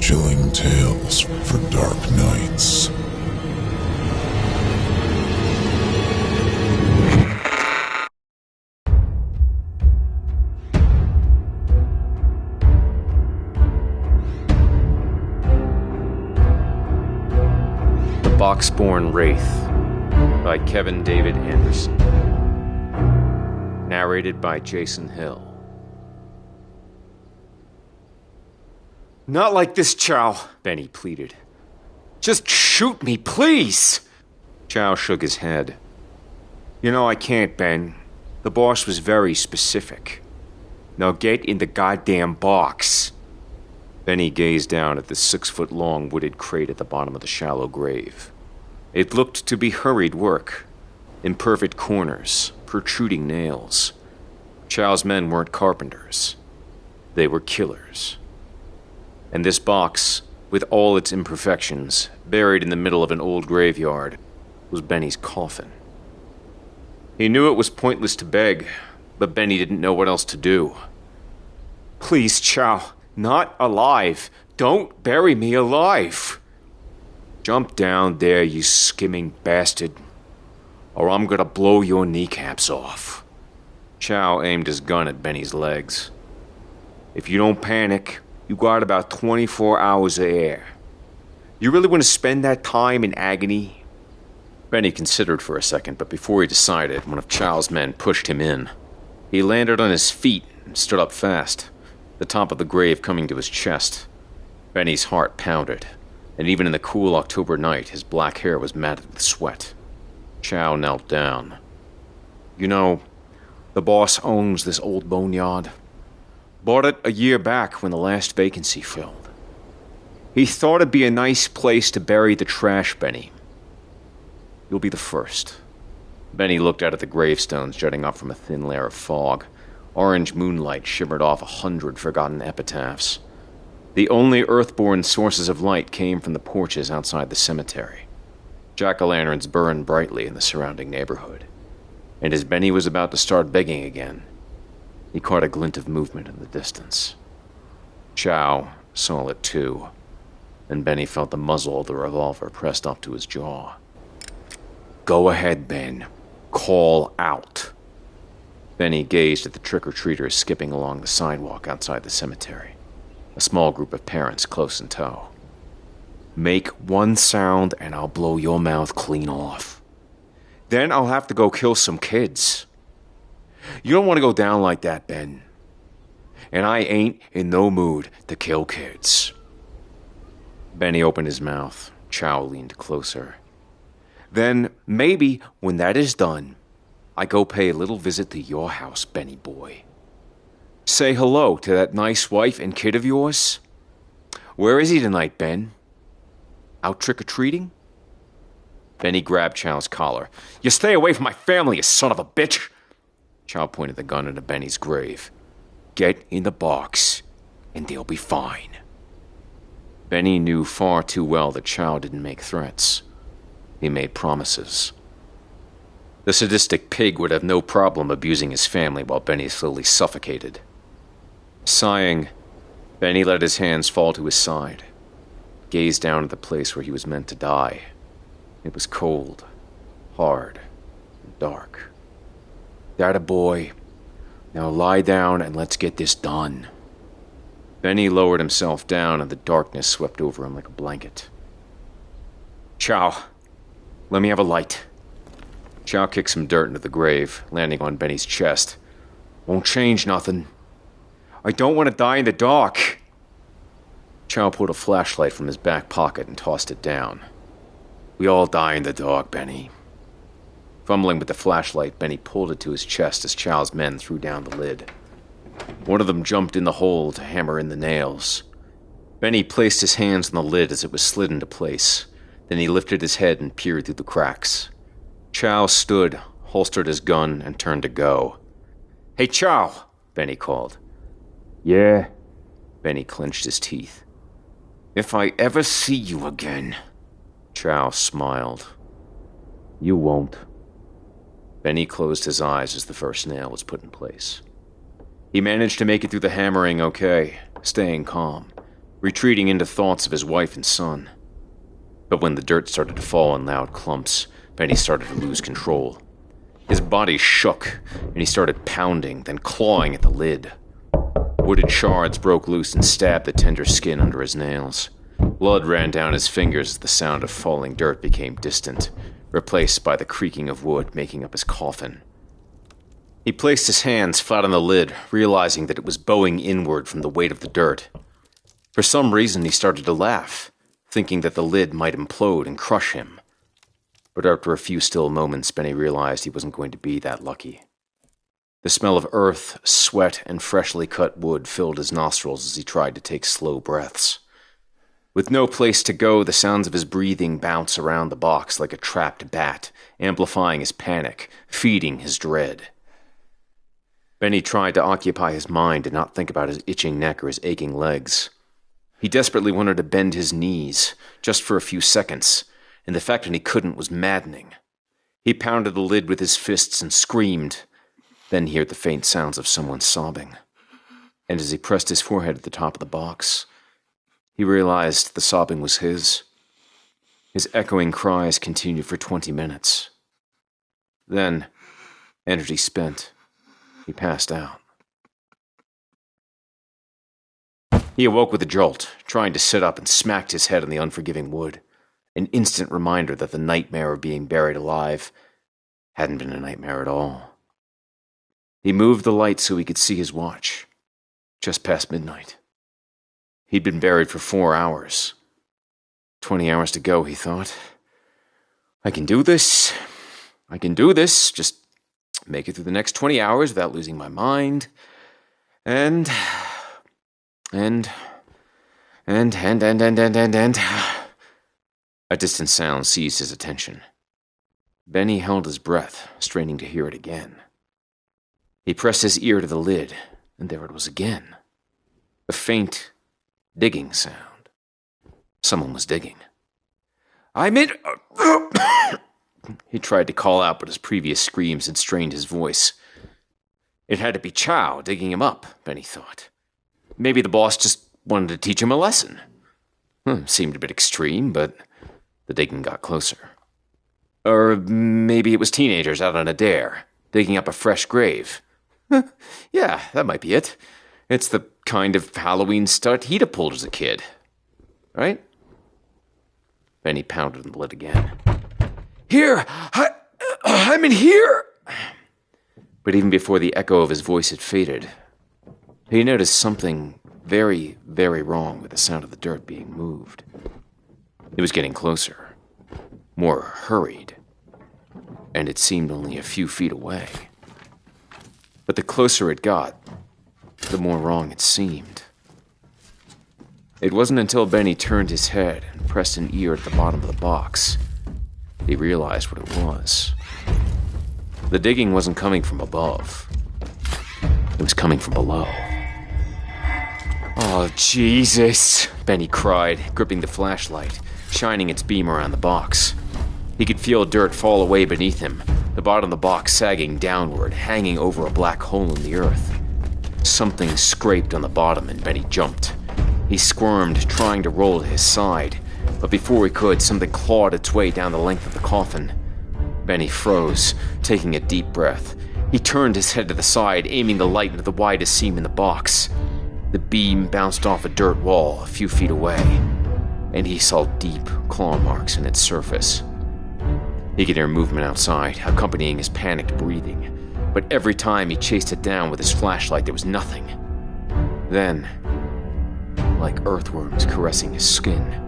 Chilling tales for dark nights. The Boxborn Wraith by Kevin David Anderson. Narrated by Jason Hill. Not like this, Chow, Benny pleaded. Just shoot me, please! Chow shook his head. You know I can't, Ben. The boss was very specific. Now get in the goddamn box. Benny gazed down at the 6-foot-long wooded crate at the bottom of the shallow grave. It looked to be hurried work. Imperfect corners, protruding nails. Chow's men weren't carpenters. They were killers. And this box, with all its imperfections, buried in the middle of an old graveyard, was Benny's coffin. He knew it was pointless to beg, but Benny didn't know what else to do. Please, Chow, not alive. Don't bury me alive. Jump down there, you skimming bastard, or I'm gonna blow your kneecaps off. Chow aimed his gun at Benny's legs. If you don't panic, you got about 24 hours of air. You really want to spend that time in agony? Benny considered for a second, but before he decided, one of Chow's men pushed him in. He landed on his feet and stood up fast, the top of the grave coming to his chest. Benny's heart pounded, and even in the cool October night, his black hair was matted with sweat. Chow knelt down. You know, the boss owns this old boneyard. Bought it a year back when the last vacancy filled. He thought it'd be a nice place to bury the trash, Benny. You'll be the first. Benny looked out at the gravestones jutting up from a thin layer of fog. Orange moonlight shimmered off 100 forgotten epitaphs. The only earthborn sources of light came from the porches outside the cemetery. Jack-o'-lanterns burned brightly in the surrounding neighborhood. And as Benny was about to start begging again, he caught a glint of movement in the distance. Chow saw it too, and Benny felt the muzzle of the revolver pressed up to his jaw. Go ahead, Ben. Call out. Benny gazed at the trick-or-treaters skipping along the sidewalk outside the cemetery, a small group of parents close in tow. Make one sound and I'll blow your mouth clean off. Then I'll have to go kill some kids. You don't want to go down like that, Ben. And I ain't in no mood to kill kids. Benny opened his mouth. Chow leaned closer. Then, maybe, when that is done, I go pay a little visit to your house, Benny boy. Say hello to that nice wife and kid of yours. Where is he tonight, Ben? Out trick-or-treating? Benny grabbed Chow's collar. You stay away from my family, you son of a bitch! Chow pointed the gun into Benny's grave. Get in the box, and they'll be fine. Benny knew far too well that Chow didn't make threats. He made promises. The sadistic pig would have no problem abusing his family while Benny slowly suffocated. Sighing, Benny let his hands fall to his side, gazed down at the place where he was meant to die. It was cold, hard, and dark. That a boy. Now lie down and let's get this done. Benny lowered himself down and the darkness swept over him like a blanket. Chow, let me have a light. Chow kicked some dirt into the grave, landing on Benny's chest. Won't change nothing. I don't want to die in the dark. Chow pulled a flashlight from his back pocket and tossed it down. We all die in the dark, Benny. Fumbling with the flashlight, Benny pulled it to his chest as Chow's men threw down the lid. One of them jumped in the hole to hammer in the nails. Benny placed his hands on the lid as it was slid into place. Then he lifted his head and peered through the cracks. Chow stood, holstered his gun, and turned to go. Hey, Chow, Benny called. Yeah? Benny clenched his teeth. If I ever see you again... Chow smiled. You won't. Benny closed his eyes as the first nail was put in place. He managed to make it through the hammering okay, staying calm, retreating into thoughts of his wife and son. But when the dirt started to fall in loud clumps, Benny started to lose control. His body shook, and he started pounding, then clawing at the lid. Wooded shards broke loose and stabbed the tender skin under his nails. Blood ran down his fingers as the sound of falling dirt became distant, replaced by the creaking of wood making up his coffin. He placed his hands flat on the lid, realizing that it was bowing inward from the weight of the dirt. For some reason, he started to laugh, thinking that the lid might implode and crush him. But after a few still moments, Benny realized he wasn't going to be that lucky. The smell of earth, sweat, and freshly cut wood filled his nostrils as he tried to take slow breaths. With no place to go, the sounds of his breathing bounce around the box like a trapped bat, amplifying his panic, feeding his dread. Benny tried to occupy his mind and not think about his itching neck or his aching legs. He desperately wanted to bend his knees, just for a few seconds, and the fact that he couldn't was maddening. He pounded the lid with his fists and screamed, then heard the faint sounds of someone sobbing. And as he pressed his forehead at the top of the box, he realized the sobbing was his. His echoing cries continued for 20 minutes. Then, energy spent, he passed out. He awoke with a jolt, trying to sit up, and smacked his head on the unforgiving wood. An instant reminder that the nightmare of being buried alive hadn't been a nightmare at all. He moved the light so he could see his watch. Just past midnight. He'd been buried for 4 hours. 20 hours to go, he thought. I can do this. I can do this. Just make it through the next 20 hours without losing my mind. And... A distant sound seized his attention. Benny held his breath, straining to hear it again. He pressed his ear to the lid, and there it was again. A faint, digging sound. Someone was digging. I'm in... He tried to call out, but his previous screams had strained his voice. It had to be Chow digging him up, Benny thought. Maybe the boss just wanted to teach him a lesson. Seemed a bit extreme, but the digging got closer. Or maybe it was teenagers out on a dare, digging up a fresh grave. Yeah, that might be it. It's the kind of Halloween stunt he'd have pulled as a kid. Right? Benny pounded on the lid again. Here! I'm in here! But even before the echo of his voice had faded, he noticed something very, very wrong with the sound of the dirt being moved. It was getting closer, more hurried, and it seemed only a few feet away. But the closer it got, the more wrong it seemed. It wasn't until Benny turned his head and pressed an ear at the bottom of the box that he realized what it was. The digging wasn't coming from above. It was coming from below. Oh, Jesus, Benny cried, gripping the flashlight, shining its beam around the box. He could feel dirt fall away beneath him, the bottom of the box sagging downward, hanging over a black hole in the earth. Something scraped on the bottom and Benny jumped. He squirmed, trying to roll to his side, but before he could, something clawed its way down the length of the coffin. Benny froze, taking a deep breath. He turned his head to the side, aiming the light into the widest seam in the box. The beam bounced off a dirt wall a few feet away, and he saw deep claw marks in its surface. He could hear movement outside, accompanying his panicked breathing, but every time he chased it down with his flashlight, there was nothing. Then, like earthworms caressing his skin,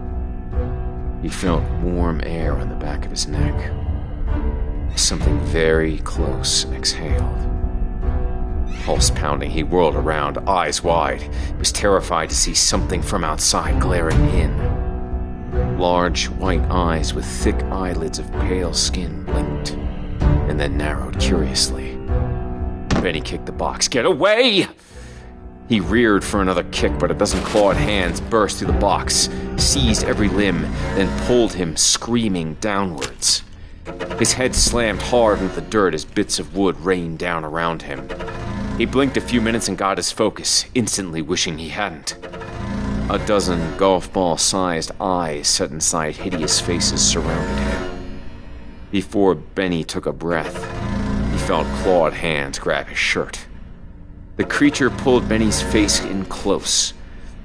he felt warm air on the back of his neck. Something very close exhaled. Pulse pounding, he whirled around, eyes wide. He was terrified to see something from outside glaring in. Large, white eyes with thick eyelids of pale skin blinked, and then narrowed curiously. Benny kicked the box. Get away! He reared for another kick, but a dozen clawed hands burst through the box, seized every limb, then pulled him screaming downwards. His head slammed hard into the dirt as bits of wood rained down around him. He blinked a few minutes and got his focus, instantly wishing he hadn't. A dozen golf ball-sized eyes set inside hideous faces surrounded him. Before Benny took a breath, he felt clawed hands grab his shirt. The creature pulled Benny's face in close,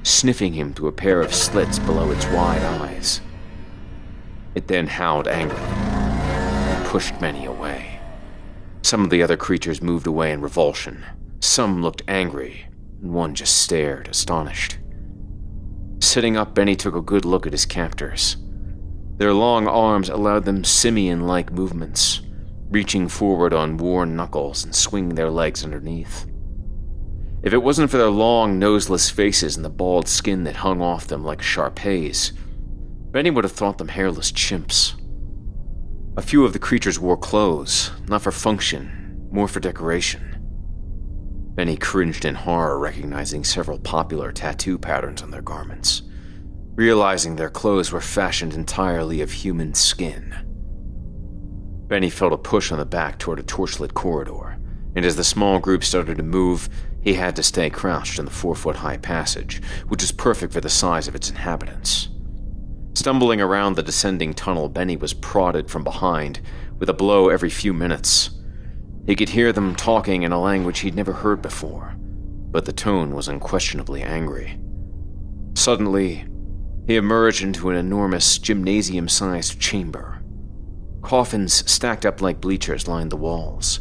sniffing him through a pair of slits below its wide eyes. It then howled angrily and pushed Benny away. Some of the other creatures moved away in revulsion. Some looked angry, and one just stared, astonished. Sitting up, Benny took a good look at his captors. Their long arms allowed them simian-like movements, reaching forward on worn knuckles and swinging their legs underneath. If it wasn't for their long, noseless faces and the bald skin that hung off them like a sharp haze, Benny would have thought them hairless chimps. A few of the creatures wore clothes, not for function, more for decoration. Benny cringed in horror, recognizing several popular tattoo patterns on their garments, realizing their clothes were fashioned entirely of human skin. Benny felt a push on the back toward a torchlit corridor, and as the small group started to move, he had to stay crouched in the 4-foot-high passage, which was perfect for the size of its inhabitants. Stumbling around the descending tunnel, Benny was prodded from behind, with a blow every few minutes. He could hear them talking in a language he'd never heard before, but the tone was unquestionably angry. Suddenly, he emerged into an enormous gymnasium-sized chamber. Coffins stacked up like bleachers lined the walls.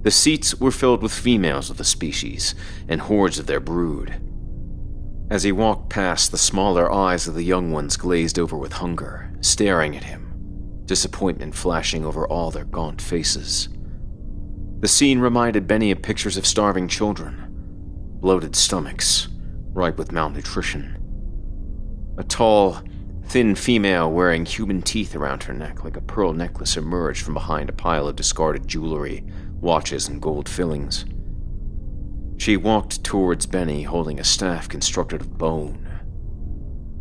The seats were filled with females of the species and hordes of their brood. As he walked past, the smaller eyes of the young ones glazed over with hunger, staring at him, disappointment flashing over all their gaunt faces. The scene reminded Benny of pictures of starving children, bloated stomachs, ripe with malnutrition. A tall, thin female wearing human teeth around her neck like a pearl necklace emerged from behind a pile of discarded jewelry, watches, and gold fillings. She walked towards Benny, holding a staff constructed of bone.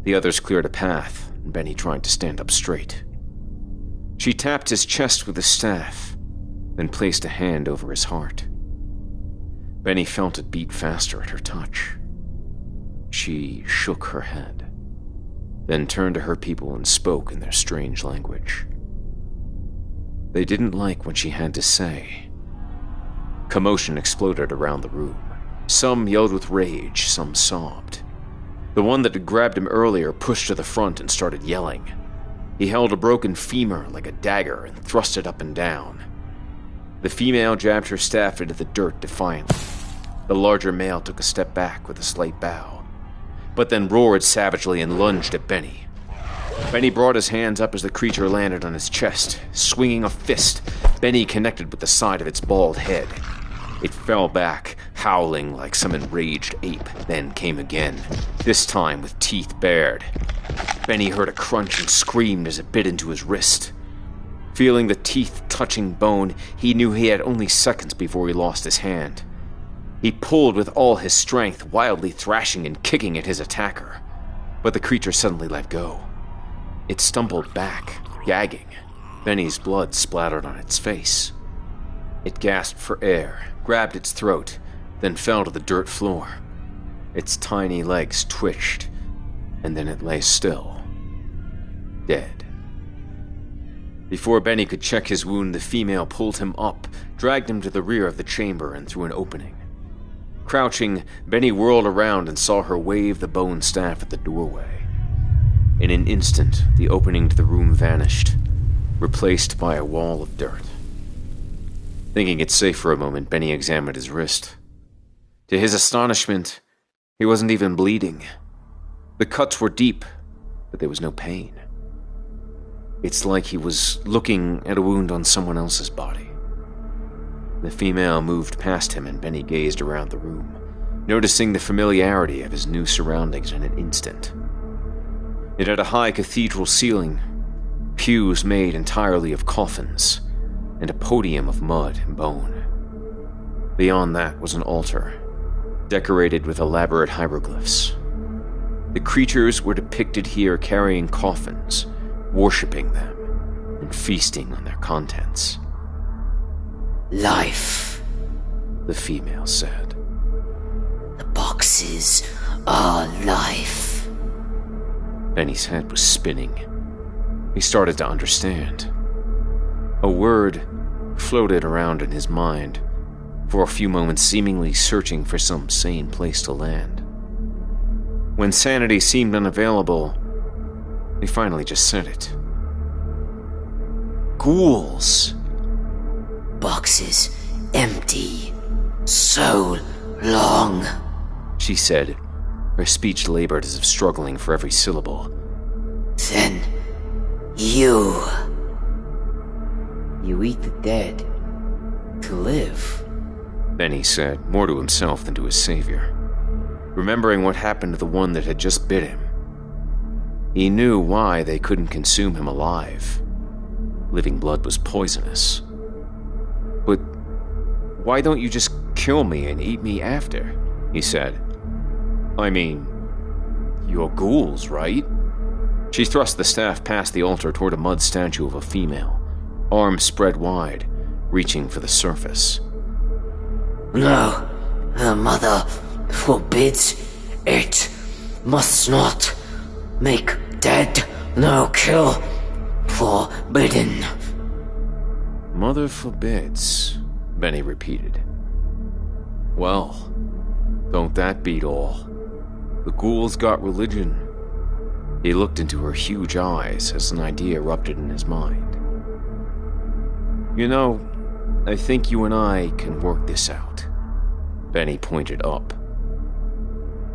The others cleared a path, and Benny tried to stand up straight. She tapped his chest with the staff, then placed a hand over his heart. Benny felt it beat faster at her touch. She shook her head, then turned to her people and spoke in their strange language. They didn't like what she had to say. Commotion exploded around the room. Some yelled with rage, some sobbed. The one that had grabbed him earlier pushed to the front and started yelling. He held a broken femur like a dagger and thrust it up and down. The female jabbed her staff into the dirt defiantly. The larger male took a step back with a slight bow, but then roared savagely and lunged at Benny. Benny brought his hands up as the creature landed on his chest. Swinging a fist, Benny connected with the side of its bald head. It fell back, howling like some enraged ape, then came again, this time with teeth bared. Benny heard a crunch and screamed as it bit into his wrist. Feeling the teeth touching bone, he knew he had only seconds before he lost his hand. He pulled with all his strength, wildly thrashing and kicking at his attacker. But the creature suddenly let go. It stumbled back, gagging. Benny's blood splattered on its face. It gasped for air, grabbed its throat, then fell to the dirt floor. Its tiny legs twitched, and then it lay still, dead. Before Benny could check his wound, the female pulled him up, dragged him to the rear of the chamber and through an opening. Crouching, Benny whirled around and saw her wave the bone staff at the doorway. In an instant, the opening to the room vanished, replaced by a wall of dirt. Thinking it safe for a moment, Benny examined his wrist. To his astonishment, he wasn't even bleeding. The cuts were deep, but there was no pain. It's like he was looking at a wound on someone else's body. The female moved past him and Benny gazed around the room, noticing the familiarity of his new surroundings in an instant. It had a high cathedral ceiling, pews made entirely of coffins, and a podium of mud and bone. Beyond that was an altar, decorated with elaborate hieroglyphs. The creatures were depicted here carrying coffins, worshipping them, and feasting on their contents. Life, the female said. the boxes are life. Benny's head was spinning. He started to understand. A word floated around in his mind, for a few moments seemingly searching for some sane place to land. When sanity seemed unavailable, he finally just said it. Ghouls. Boxes empty. So long, she said, her speech labored as if struggling for every syllable. Then you eat the dead to live, Benny said, more to himself than to his savior. Remembering what happened to the one that had just bit him, he knew why they couldn't consume him alive. Living blood was poisonous. But why don't you just kill me and eat me after? He said. I mean, you're ghouls, right? She thrust the staff past the altar toward a mud statue of a female, arms spread wide, reaching for the surface. No, her mother forbids it. Must not make dead, no kill. Forbidden. Mother forbids, Benny repeated. Well, don't that beat all? The ghouls got religion. He looked into her huge eyes as an idea erupted in his mind. You know, I think you and I can work this out. Benny pointed up.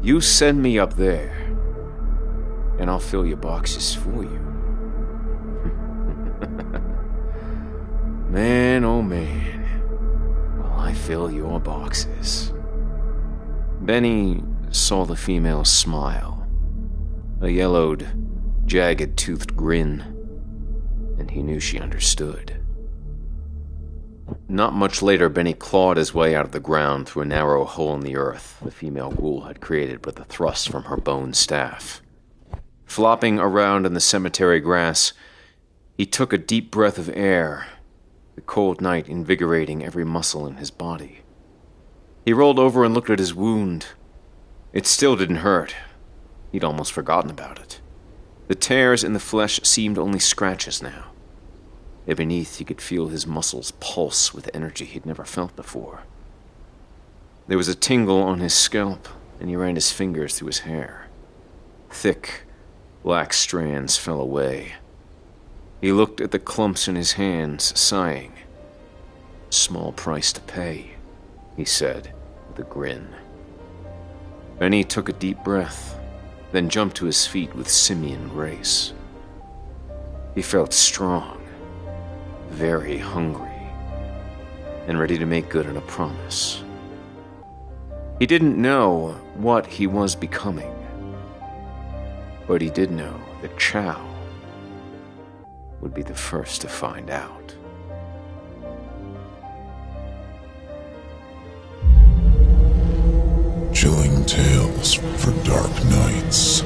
You send me up there, and I'll fill your boxes for you. Man, oh man, will I fill your boxes. Benny saw the female smile, a yellowed, jagged-toothed grin, and he knew she understood. Not much later, Benny clawed his way out of the ground through a narrow hole in the earth the female ghoul had created with a thrust from her bone staff. Flopping around in the cemetery grass, he took a deep breath of air, the cold night invigorating every muscle in his body. He rolled over and looked at his wound. It still didn't hurt. He'd almost forgotten about it. The tears in the flesh seemed only scratches now. And beneath, he could feel his muscles pulse with energy he'd never felt before. There was a tingle on his scalp, and he ran his fingers through his hair. Thick, black strands fell away. He looked at the clumps in his hands, sighing. Small price to pay, he said, with a grin. Benny took a deep breath, then jumped to his feet with simian grace. He felt strong, very hungry, and ready to make good on a promise. He didn't know what he was becoming, but he did know that Chow would be the first to find out. Chilling tales for dark nights.